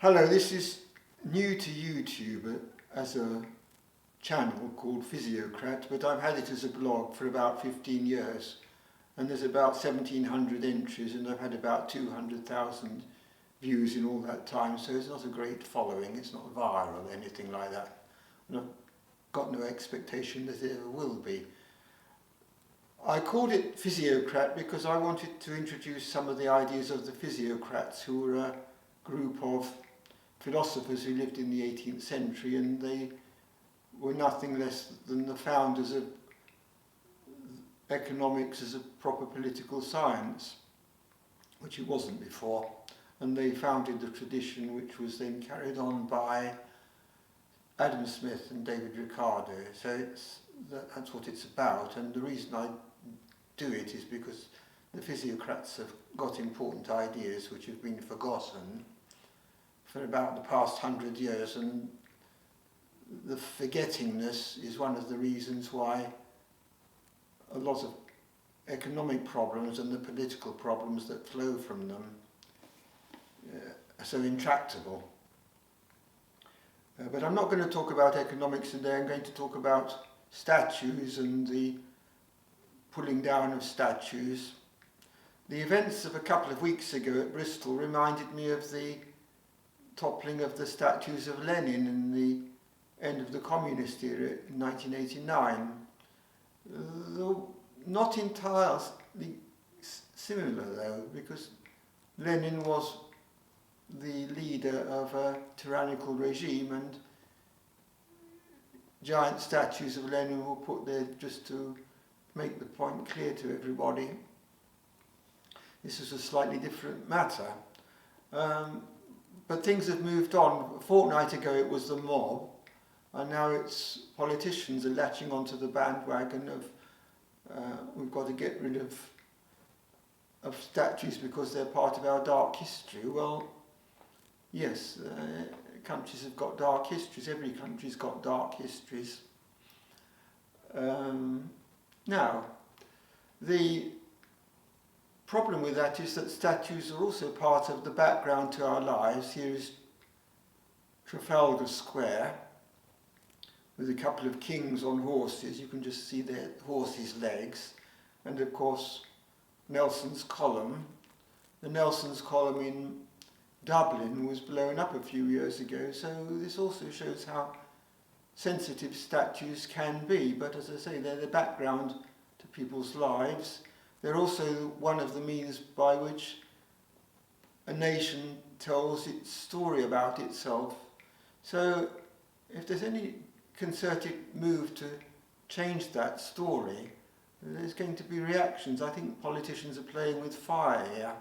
Hello, this is new to YouTube as a channel called Physiocrat, but I've had it as a blog for about 15 years and there's about 1,700 entries and I've had about 200,000 views in all that time, so it's not a great following, it's not viral or anything like that, and I've got no expectation that it ever will be. I called it Physiocrat because I wanted to introduce some of the ideas of the physiocrats, who were a group of philosophers who lived in the 18th century, and they were nothing less than the founders of economics as a proper political science, which it wasn't before, and they founded the tradition which was then carried on by Adam Smith and David Ricardo. So that's what it's about, and the reason I do it is because the physiocrats have got important ideas which have been forgotten for about the past 100 years, and the forgettingness is one of the reasons why a lot of economic problems and the political problems that flow from them are so intractable. But I'm not going to talk about economics today. I'm going to talk about statues and the pulling down of statues. The events of a couple of weeks ago at Bristol reminded me of the toppling of the statues of Lenin in the end of the communist era in 1989. Though not entirely similar though, because Lenin was the leader of a tyrannical regime and giant statues of Lenin were put there just to make the point clear to everybody. This was a slightly different matter. But things have moved on. A fortnight ago it was the mob, and now it's politicians are latching onto the bandwagon of we've got to get rid of statues because they're part of our dark history. Well, yes, countries have got dark histories. Every country's got dark histories. Now, the problem with that is that statues are also part of the background to our lives. Here is Trafalgar Square with a couple of kings on horses. You can just see their horses' legs. And of course, Nelson's Column. The Nelson's Column in Dublin was blown up a few years ago, so this also shows how sensitive statues can be. But as I say, they're the background to people's lives. They're also one of the means by which a nation tells its story about itself. So if there's any concerted move to change that story, there's going to be reactions. I think politicians are playing with fire here.